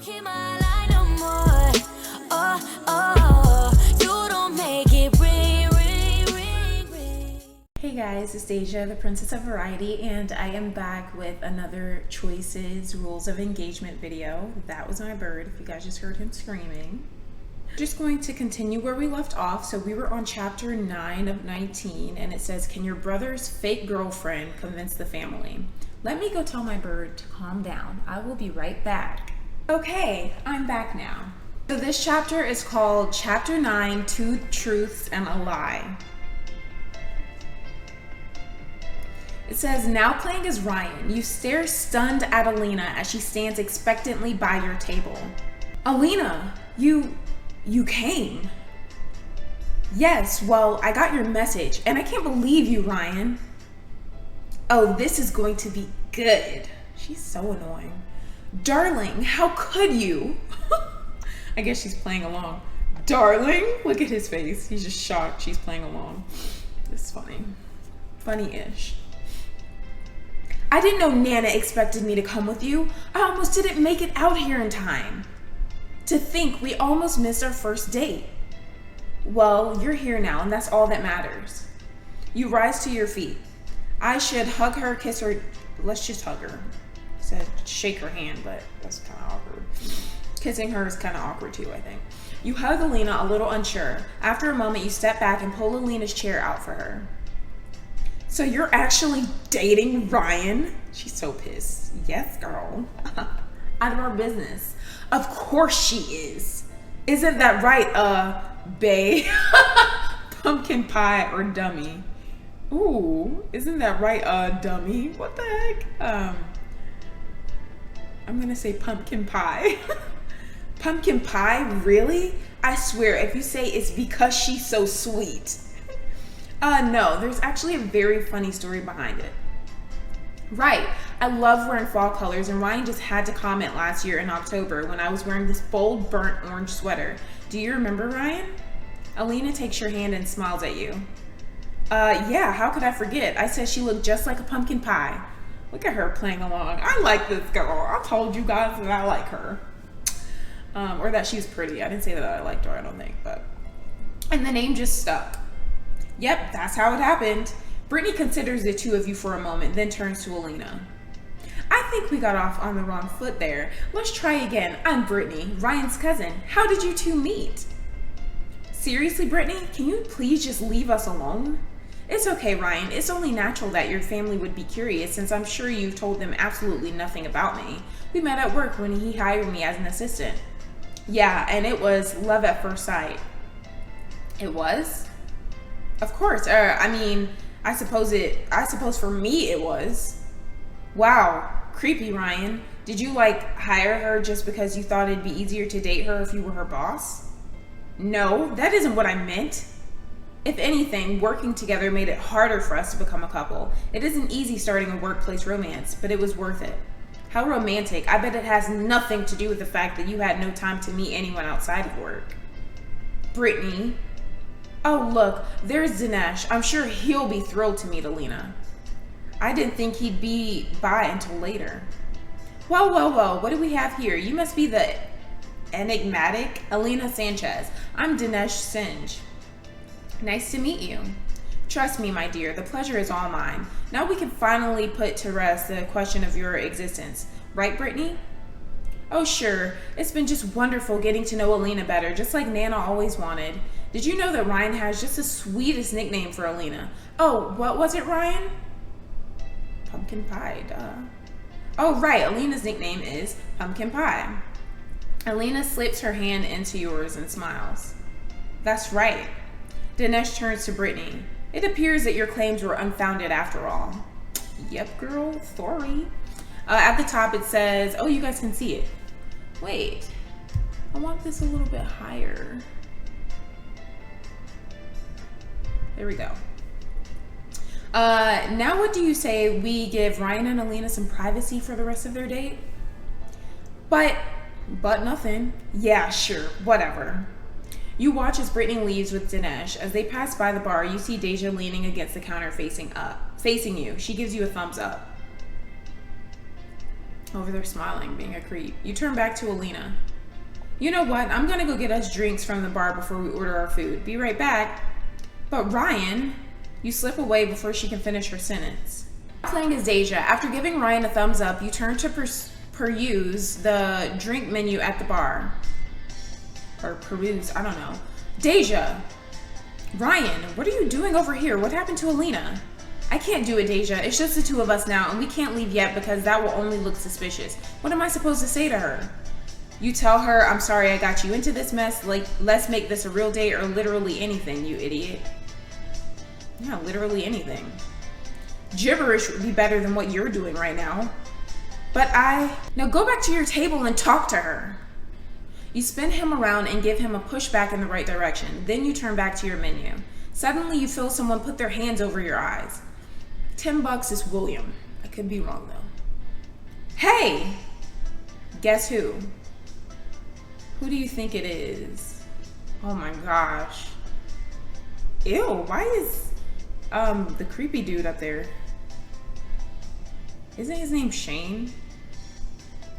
keep my line no more. Oh, oh, you don't make it ring, ring, ring, ring. Hey guys, it's Deja, the Princess of Variety, and I am back with another Choices Rules of Engagement video. That was my bird, if you guys just heard him screaming. Just going to continue where we left off. So we were on chapter 9 of 19, and it says, can your brother's fake girlfriend convince the family? Let me go tell my bird to calm down. I will be right back. Okay, I'm back now. So this chapter is called Chapter 9, Two Truths and a Lie. It says, now playing as Ryan, you stare stunned at Elena as she stands expectantly by your table. Elena, you came. Yes, well, I got your message, and I can't believe you, Ryan. Oh, this is going to be good. She's so annoying. Darling, how could you? I guess she's playing along. Darling? Look at his face. He's just shocked she's playing along. It's funny. Funny-ish. I didn't know Nana expected me to come with you. I almost didn't make it out here in time. To think we almost missed our first date. Well, you're here now, and that's all that matters. You rise to your feet. I should hug her, kiss her. Let's just hug her. I said shake her hand, but that's kind of awkward. Kissing her is kind of awkward too, I think. You hug Elena, a little unsure. After a moment, you step back and pull Elena's chair out for her. So you're actually dating Ryan? She's so pissed. Yes, girl. Out of our business. Of course she is. Isn't that right, bae? Pumpkin pie or dummy? Ooh, isn't that right, dummy? What the heck? I'm gonna say pumpkin pie. Pumpkin pie, really? I swear, if you say it's because she's so sweet. No, there's actually a very funny story behind it. Right, I love wearing fall colors, and Ryan just had to comment last year in October when I was wearing this bold burnt orange sweater. Do you remember, Ryan? Elena takes your hand and smiles at you. Yeah, how could I forget? I said she looked just like a pumpkin pie. Look at her playing along. I like this girl. I told you guys that I like her. Or that she's pretty. I didn't say that I liked her, I don't think, but. And the name just stuck. Yep, that's how it happened. Brittany considers the two of you for a moment, then turns to Elena. I think we got off on the wrong foot there. Let's try again. I'm Brittany, Ryan's cousin. How did you two meet? Seriously, Brittany, can you please just leave us alone? It's okay, Ryan. It's only natural that your family would be curious, since I'm sure you've told them absolutely nothing about me. We met at work when he hired me as an assistant. Yeah, and it was love at first sight. It was? Of course. I suppose for me it was. Wow, creepy, Ryan. Did you hire her just because you thought it'd be easier to date her if you were her boss? No, that isn't what I meant. If anything, working together made it harder for us to become a couple. It isn't easy starting a workplace romance, but it was worth it. How romantic. I bet it has nothing to do with the fact that you had no time to meet anyone outside of work. Brittany. Oh, look, there's Dinesh. I'm sure he'll be thrilled to meet Elena. I didn't think he'd be by until later. Whoa, what do we have here? You must be the enigmatic Elena Sanchez. I'm Dinesh Singe. Nice to meet you. Trust me, my dear, the pleasure is all mine. Now we can finally put to rest the question of your existence. Right, Brittany? Oh, sure. It's been just wonderful getting to know Elena better, just like Nana always wanted. Did you know that Ryan has just the sweetest nickname for Elena? Oh, what was it, Ryan? Pumpkin pie, duh. Oh, right. Elena's nickname is Pumpkin Pie. Elena slips her hand into yours and smiles. That's right. Dinesh turns to Brittany. It appears that your claims were unfounded after all. Yep, girl. Sorry. At the top it says, oh, you guys can see it. Wait. I want this a little bit higher. There we go. Now what do you say we give Ryan and Elena some privacy for the rest of their date? But nothing. Yeah, sure, whatever. You watch as Brittany leaves with Dinesh. As they pass by the bar, you see Deja leaning against the counter facing you. She gives you a thumbs up. Over there smiling, being a creep. You turn back to Elena. You know what? I'm gonna go get us drinks from the bar before we order our food. Be right back. But Ryan, you slip away before she can finish her sentence. Playing as Deja. After giving Ryan a thumbs up, you turn to peruse the drink menu at the bar. Or peruse, I don't know. Deja! Ryan, what are you doing over here? What happened to Elena? I can't do it, Deja. It's just the two of us now, and we can't leave yet because that will only look suspicious. What am I supposed to say to her? You tell her, I'm sorry I got you into this mess. Like, let's make this a real date or literally anything, you idiot. Yeah, literally anything. Gibberish would be better than what you're doing right now. Now go back to your table and talk to her. You spin him around and give him a push back in the right direction. Then you turn back to your menu. Suddenly you feel someone put their hands over your eyes. $10 is William. I could be wrong though. Hey! Guess who? Who do you think it is? Oh my gosh. Ew, why is the creepy dude up there? Isn't his name Shane?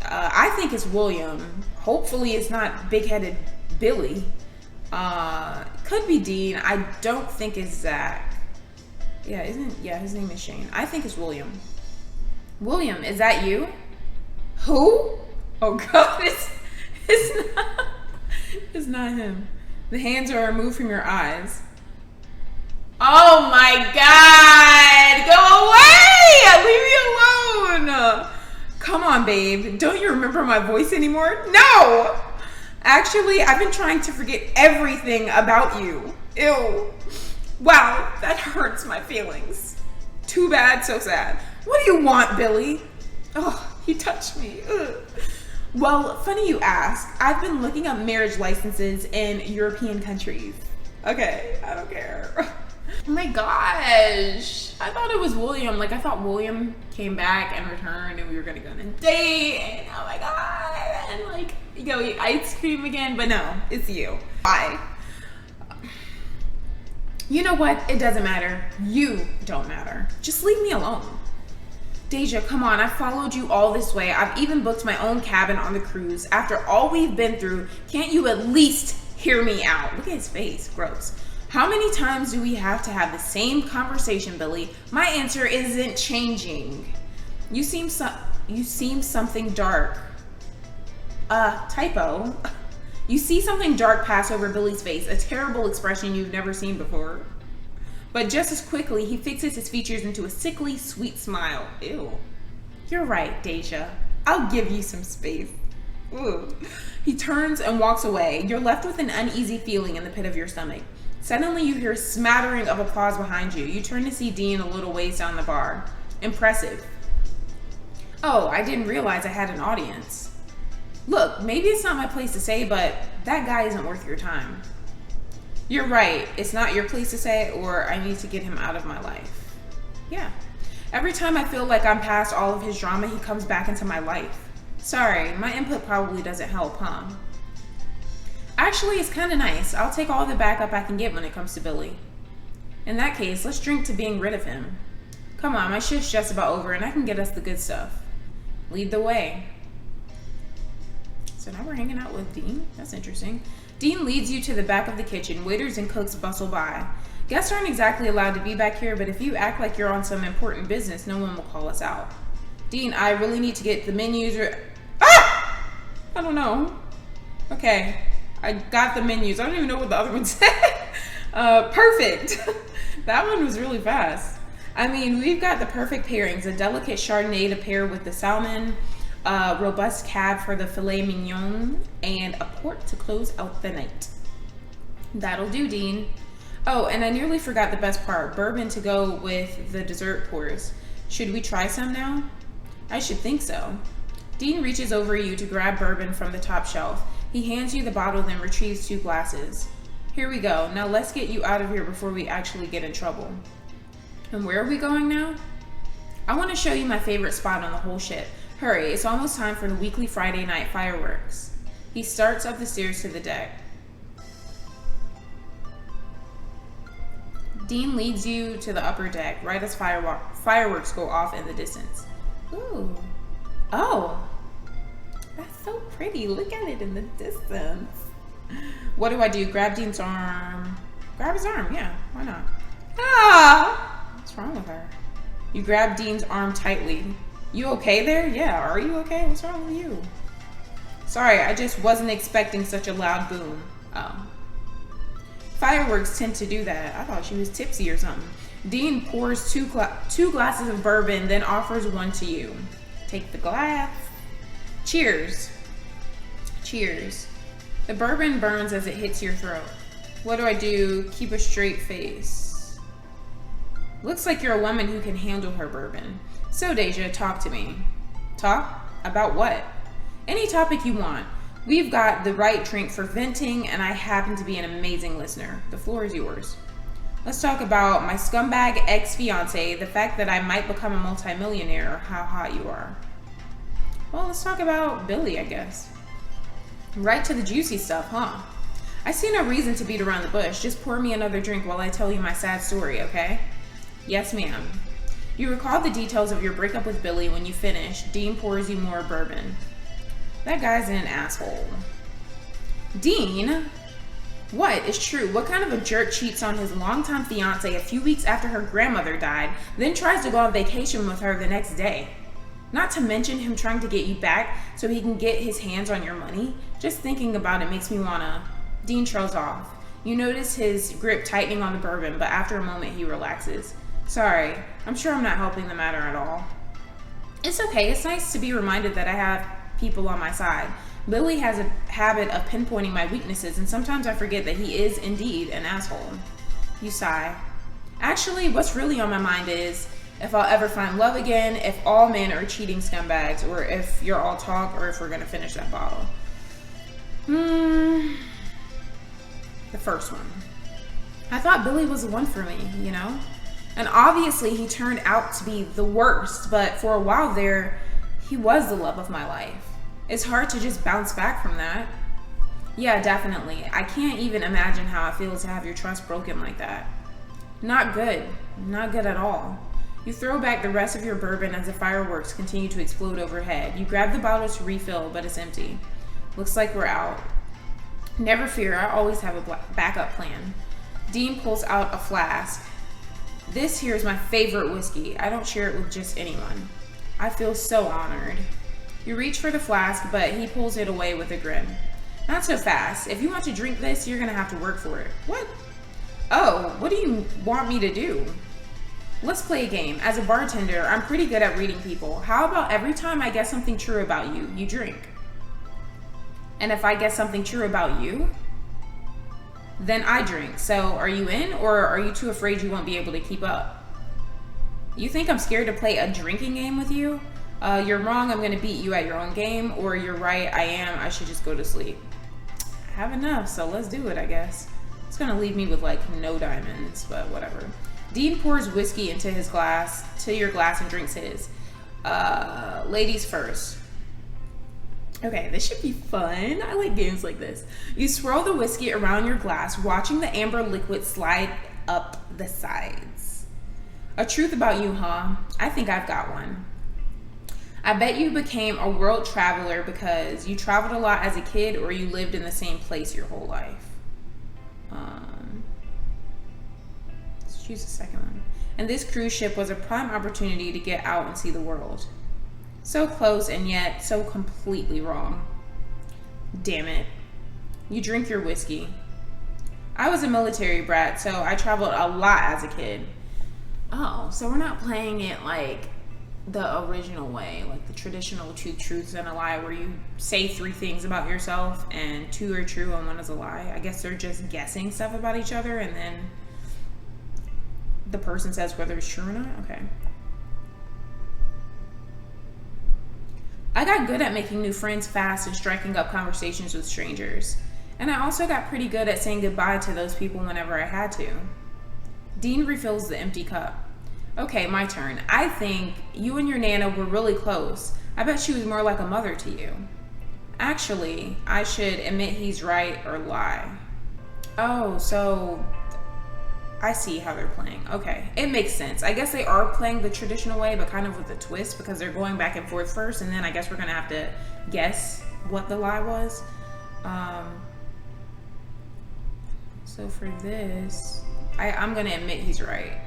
I think it's William. Hopefully it's not big-headed Billy. Could be Dean. I don't think it's Zach. Yeah, his name is Shane. I think it's William. William, is that you? Who? Oh god, it's not him. The hands are removed from your eyes. Oh my god! Go away! Leave me alone! Come on, babe. Don't you remember my voice anymore? No! Actually, I've been trying to forget everything about you. Ew. Wow, that hurts my feelings. Too bad, so sad. What do you want, Billy? Oh, he touched me. Ugh. Well, funny you ask. I've been looking up marriage licenses in European countries. Okay, I don't care. Oh my gosh. I thought it was William. Like, I thought William came back and returned and we were gonna go on a date. And oh my god. And like, go eat ice cream again. But no, it's you. Why? You know what? It doesn't matter. You don't matter. Just leave me alone. Deja, come on. I followed you all this way. I've even booked my own cabin on the cruise. After all we've been through, can't you at least hear me out? Look at his face. Gross. How many times do we have to have the same conversation, Billy? My answer isn't changing. You seem something dark. Typo. You see something dark pass over Billy's face, a terrible expression you've never seen before. But just as quickly, he fixes his features into a sickly, sweet smile. Ew. You're right, Deja. I'll give you some space. Ooh. He turns and walks away. You're left with an uneasy feeling in the pit of your stomach. Suddenly, you hear a smattering of applause behind you. You turn to see Dean a little ways down the bar. Impressive. Oh, I didn't realize I had an audience. Look, maybe it's not my place to say, but that guy isn't worth your time. You're right. It's not your place to say, or I need to get him out of my life. Yeah. Every time I feel like I'm past all of his drama, he comes back into my life. Sorry, my input probably doesn't help, huh? Actually, it's kind of nice. I'll take all the backup I can get when it comes to Billy. In that case, let's drink to being rid of him. Come on, my shift's just about over and I can get us the good stuff. Lead the way. So now we're hanging out with Dean? That's interesting. Dean leads you to the back of the kitchen. Waiters and cooks bustle by. Guests aren't exactly allowed to be back here, but if you act like you're on some important business, no one will call us out. Dean, I really need to get the menus Ah! I don't know. Okay. I got the menus. I don't even know what the other one said. Perfect. That one was really fast. I mean, we've got the perfect pairings. A delicate Chardonnay to pair with the salmon, a robust cab for the filet mignon, and a port to close out the night. That'll do, Dean. Oh, and I nearly forgot the best part. Bourbon to go with the dessert pours. Should we try some now? I should think so. Dean reaches over you to grab bourbon from the top shelf. He hands you the bottle, then retrieves 2 glasses. Here we go. Now let's get you out of here before we actually get in trouble. And where are we going now? I want to show you my favorite spot on the whole ship. Hurry, it's almost time for the weekly Friday night fireworks. He starts up the stairs to the deck. Dean leads you to the upper deck, right as fireworks go off in the distance. Ooh. Oh, that's so pretty. Look at it in the distance. What do? Grab Dean's arm. Grab his arm, yeah, why not? Ah! What's wrong with her? You grab Dean's arm tightly. You okay there? Yeah, are you okay? What's wrong with you? Sorry, I just wasn't expecting such a loud boom. Oh. Fireworks tend to do that. I thought she was tipsy or something. Dean pours two glasses of bourbon, then offers one to you. Take the glass. Cheers. Cheers. The bourbon burns as it hits your throat. What do? Keep a straight face. Looks like you're a woman who can handle her bourbon. So, Deja, talk to me. Talk? About what? Any topic you want. We've got the right drink for venting, and I happen to be an amazing listener. The floor is yours. Let's talk about my scumbag ex-fiance, the fact that I might become a multimillionaire, or how hot you are. Well, let's talk about Billy, I guess. Right to the juicy stuff, huh? I see no reason to beat around the bush. Just pour me another drink while I tell you my sad story, okay? Yes, ma'am. You recall the details of your breakup with Billy. When you finish, Dean pours you more bourbon. That guy's an asshole. Dean? What is true? What kind of a jerk cheats on his longtime fiance a few weeks after her grandmother died, then tries to go on vacation with her the next day? Not to mention him trying to get you back so he can get his hands on your money. Just thinking about it makes me wanna... Dean trails off. You notice his grip tightening on the bourbon, but after a moment he relaxes. Sorry, I'm sure I'm not helping the matter at all. It's okay, it's nice to be reminded that I have people on my side. Billy has a habit of pinpointing my weaknesses, and sometimes I forget that he is indeed an asshole. You sigh. Actually, what's really on my mind is if I'll ever find love again, if all men are cheating scumbags, or if you're all talk, or if we're gonna finish that bottle. The first one. I thought Billy was the one for me, you know? And obviously he turned out to be the worst, but for a while there, he was the love of my life. It's hard to just bounce back from that. Yeah, definitely. I can't even imagine how it feels to have your trust broken like that. Not good. Not good at all. You throw back the rest of your bourbon as the fireworks continue to explode overhead. You grab the bottle to refill, but it's empty. Looks like we're out. Never fear, I always have a backup plan. Dean pulls out a flask. This here is my favorite whiskey. I don't share it with just anyone. I feel so honored. You reach for the flask, but he pulls it away with a grin. Not so fast. If you want to drink this, you're gonna have to work for it. What? Oh, what do you want me to do? Let's play a game. As a bartender, I'm pretty good at reading people. How about every time I guess something true about you, you drink? And if I guess something true about you, then I drink. So are you in, or are you too afraid you won't be able to keep up? You think I'm scared to play a drinking game with you? You're wrong, I'm gonna beat you at your own game, or you're right, I am, I should just go to sleep. I have enough, so let's do it, I guess. It's gonna leave me with like no diamonds, but whatever. Dean pours whiskey into your glass and drinks his. Ladies first. Okay, this should be fun. I like games like this. You swirl the whiskey around your glass, watching the amber liquid slide up the sides. A truth about you, huh? I think I've got one. I bet you became a world traveler because you traveled a lot as a kid, or you lived in the same place your whole life. Let's choose the second one. And this cruise ship was a prime opportunity to get out and see the world. So close and yet so completely wrong. Damn it. You drink your whiskey. I was a military brat, so I traveled a lot as a kid. Oh, so we're not playing it like the original way, like the traditional two truths and a lie, where you say 3 things about yourself and 2 are true and 1 is a lie. I guess they're just guessing stuff about each other, and then the person says whether it's true or not. Okay. I got good at making new friends fast and striking up conversations with strangers. And I also got pretty good at saying goodbye to those people whenever I had to. Dean refills the empty cup. Okay, my turn. I think you and your Nana were really close. I bet she was more like a mother to you. Actually, I should admit he's right or lie. Oh, so I see how they're playing. Okay, it makes sense. I guess they are playing the traditional way, but kind of with a twist because they're going back and forth first, and then I guess we're gonna have to guess what the lie was. So for this, I'm gonna admit he's right.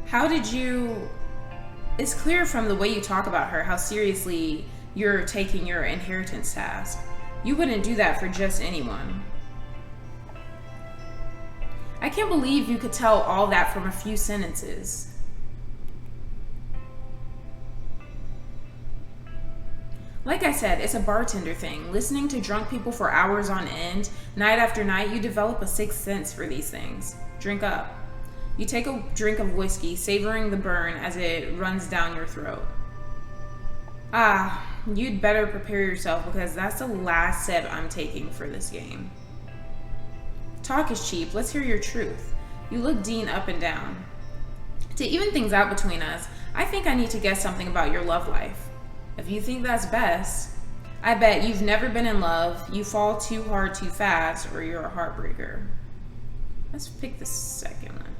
How did you... It's clear from the way you talk about her how seriously you're taking your inheritance task. You wouldn't do that for just anyone. I can't believe you could tell all that from a few sentences. Like I said, it's a bartender thing. Listening to drunk people for hours on end, night after night, you develop a sixth sense for these things. Drink up. You take a drink of whiskey, savoring the burn as it runs down your throat. You'd better prepare yourself because that's the last sip I'm taking for this game. Talk is cheap. Let's hear your truth. You look Dean up and down. To even things out between us, I think I need to guess something about your love life. If you think that's best, I bet you've never been in love, you fall too hard too fast, or you're a heartbreaker. Let's pick the second one.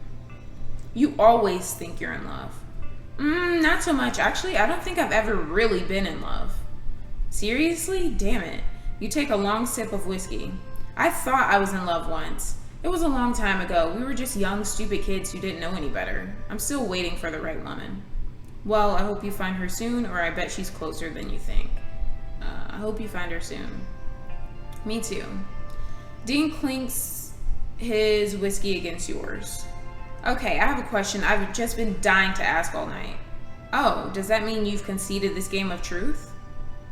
You always think you're in love. Not so much. Actually, I don't think I've ever really been in love. Seriously? Damn it. You take a long sip of whiskey. I thought I was in love once. It was a long time ago. We were just young, stupid kids who didn't know any better. I'm still waiting for the right woman. Well, I hope you find her soon, or I bet she's closer than you think. I hope you find her soon. Me too. Dean clinks his whiskey against yours. Okay, I have a question I've just been dying to ask all night. Oh, does that mean you've conceded this game of truth?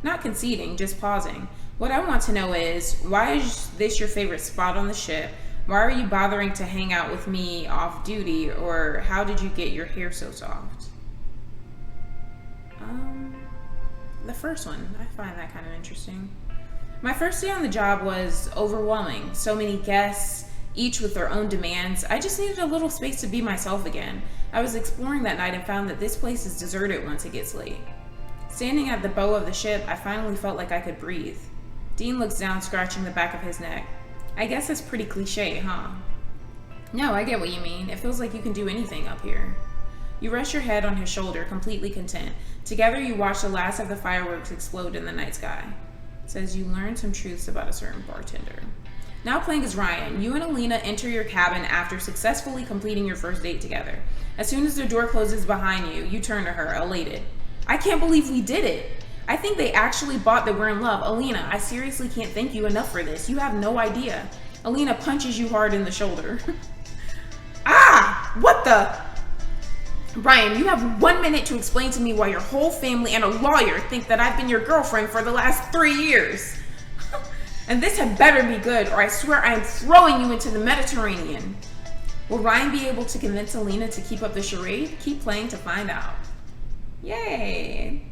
Not conceding, just pausing. What I want to know is, why is this your favorite spot on the ship? Why are you bothering to hang out with me off duty? Or how did you get your hair so soft? The first one. I find that kind of interesting. My first day on the job was overwhelming. So many guests, each with their own demands. I just needed a little space to be myself again. I was exploring that night and found that this place is deserted once it gets late. Standing at the bow of the ship, I finally felt like I could breathe. Dean looks down, scratching the back of his neck. I guess that's pretty cliche, huh? No, I get what you mean. It feels like you can do anything up here. You rest your head on his shoulder, completely content. Together you watch the last of the fireworks explode in the night sky. It says you learn some truths about a certain bartender. Now playing as Ryan, you and Elena enter your cabin after successfully completing your first date together. As soon as the door closes behind you, you turn to her, elated. I can't believe we did it. I think they actually bought that we're in love. Elena, I seriously can't thank you enough for this. You have no idea. Elena punches you hard in the shoulder. What the? Ryan, you have 1 minute to explain to me why your whole family and a lawyer think that I've been your girlfriend for the last 3 years. And this had better be good, or I swear I am throwing you into the Mediterranean. Will Ryan be able to convince Elena to keep up the charade? Keep playing to find out. Yay.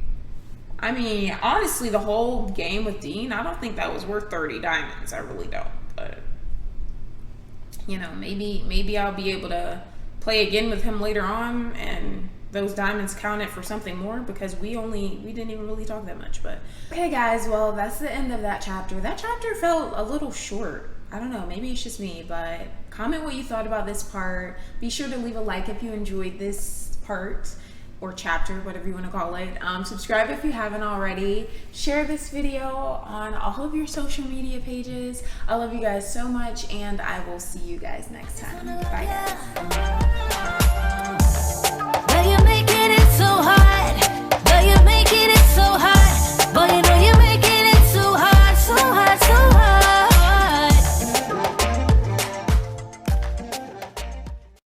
I mean, honestly, the whole game with Dean, I don't think that was worth 30 diamonds. I really don't. But, you know, maybe I'll be able to play again with him later on and those diamonds counted for something more, because we didn't even really talk that much. But okay guys, well, that's the end of that chapter. That chapter felt a little short. I don't know, maybe it's just me, but comment what you thought about this part. Be sure to leave a like if you enjoyed this part or chapter, whatever you want to call it. Subscribe if you haven't already. Share this video on all of your social media pages. I love you guys so much, and I will see you guys next time. Bye guys.